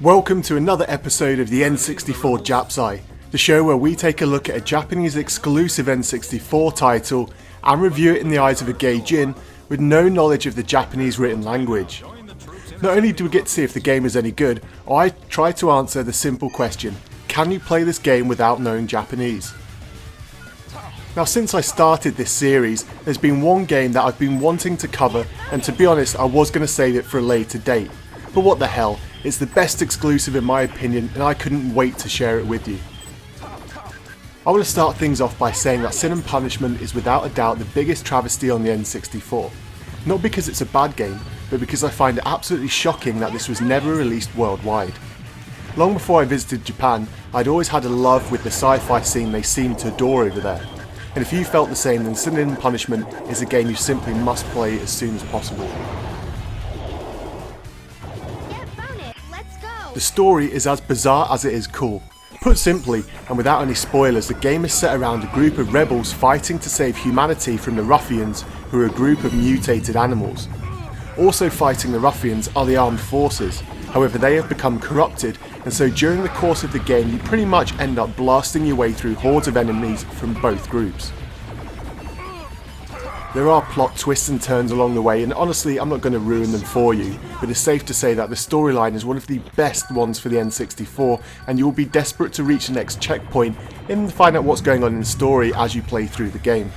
Welcome to another episode of the N64 Japsci, the show where we take a look at a Japanese exclusive N64 title and review it in the eyes of a gay Jin with no knowledge of the Japanese written language. Not only do we get to see if the game is any good, I try to answer the simple question, can you play this game without knowing Japanese? Now, since I started this series, there's been one game that I've been wanting to cover, and to be honest, I was going to save it for a later date. But what the hell, it's the best exclusive in my opinion, and I couldn't wait to share it with you. I want to start things off by saying that Sin and Punishment is without a doubt the biggest travesty on the N64. Not because it's a bad game, but because I find it absolutely shocking that this was never released worldwide. Long before I visited Japan, I'd always had a love with the sci-fi scene they seem to adore over there. And if you felt the same, then Sin and Punishment is a game you simply must play as soon as possible. The story is as bizarre as it is cool. Put simply, and without any spoilers, the game is set around a group of rebels fighting to save humanity from the ruffians, who are a group of mutated animals. Also fighting the ruffians are the armed forces, however they have become corrupted, and so during the course of the game you pretty much end up blasting your way through hordes of enemies from both groups. There are plot twists and turns along the way, and honestly I'm not going to ruin them for you, but it's safe to say that the storyline is one of the best ones for the N64, and you will be desperate to reach the next checkpoint and find out what's going on in the story as you play through the game.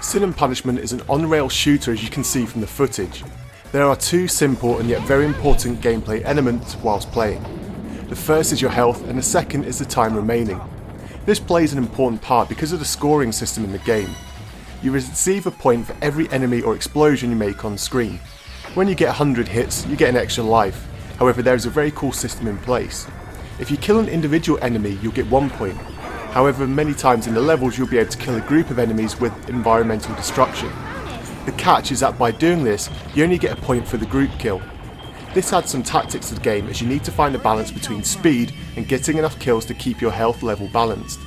Sin and Punishment is an on-rail shooter, as you can see from the footage. There are two simple and yet very important gameplay elements whilst playing. The first is your health, and the second is the time remaining. This plays an important part because of the scoring system in the game. You receive a point for every enemy or explosion you make on screen. When you get 100 hits, you get an extra life. However, there is a very cool system in place. If you kill an individual enemy, you'll get 1 point. However, many times in the levels you'll be able to kill a group of enemies with environmental destruction. The catch is that by doing this, you only get a point for the group kill. This adds some tactics to the game, as you need to find a balance between speed and getting enough kills to keep your health level balanced.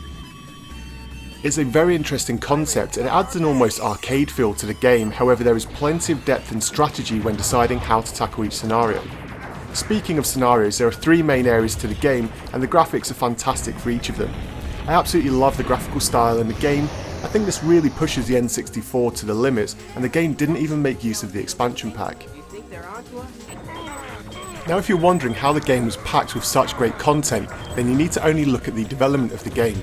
It's a very interesting concept, and it adds an almost arcade feel to the game. However, there is plenty of depth and strategy when deciding how to tackle each scenario. Speaking of scenarios, there are 3 main areas to the game, and the graphics are fantastic for each of them. I absolutely love the graphical style in the game. I think this really pushes the N64 to the limits, and the game didn't even make use of the expansion pack. Now, if you're wondering how the game was packed with such great content, then you need to only look at the development of the game.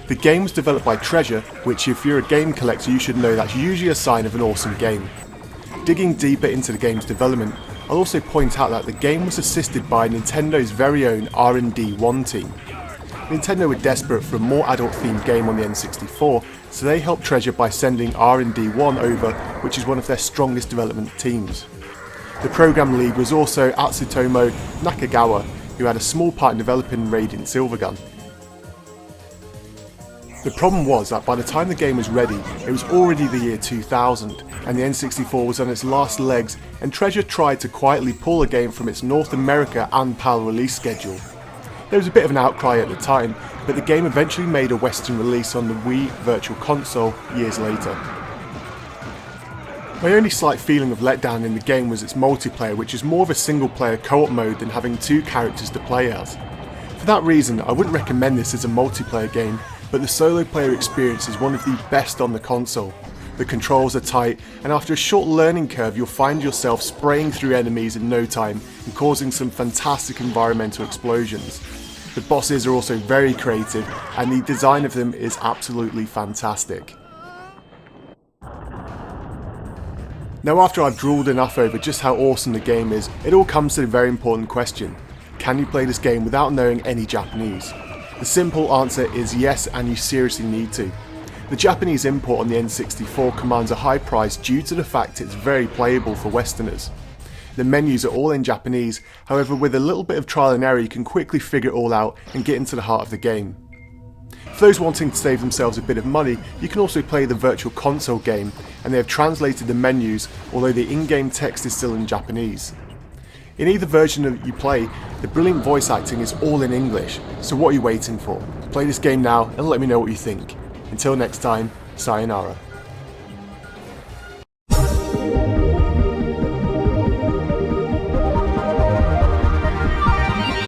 The game was developed by Treasure, which if you're a game collector you should know that's usually a sign of an awesome game. Digging deeper into the game's development, I'll also point out that the game was assisted by Nintendo's very own R&D 1 team. Nintendo were desperate for a more adult themed game on the N64, so they helped Treasure by sending R&D 1 over, which is one of their strongest development teams. The program lead was also Atsutomo Nakagawa, who had a small part in developing Radiant Silvergun. The problem was that by the time the game was ready, it was already the year 2000, and the N64 was on its last legs, and Treasure tried to quietly pull the game from its North America and PAL release schedule. There was a bit of an outcry at the time, but the game eventually made a Western release on the Wii Virtual Console years later. My only slight feeling of letdown in the game was its multiplayer, which is more of a single player co-op mode than having 2 characters to play as. For that reason, I wouldn't recommend this as a multiplayer game, but the solo player experience is one of the best on the console. The controls are tight, and after a short learning curve you'll find yourself spraying through enemies in no time and causing some fantastic environmental explosions. The bosses are also very creative, and the design of them is absolutely fantastic. Now, after I've drooled enough over just how awesome the game is, it all comes to the very important question. Can you play this game without knowing any Japanese? The simple answer is yes, and you seriously need to. The Japanese import on the N64 commands a high price due to the fact it's very playable for Westerners. The menus are all in Japanese, however with a little bit of trial and error you can quickly figure it all out and get into the heart of the game. For those wanting to save themselves a bit of money, you can also play the Virtual Console game, and they have translated the menus, although the in-game text is still in Japanese. In either version that you play, the brilliant voice acting is all in English, so what are you waiting for? Play this game now and let me know what you think. Until next time, sayonara.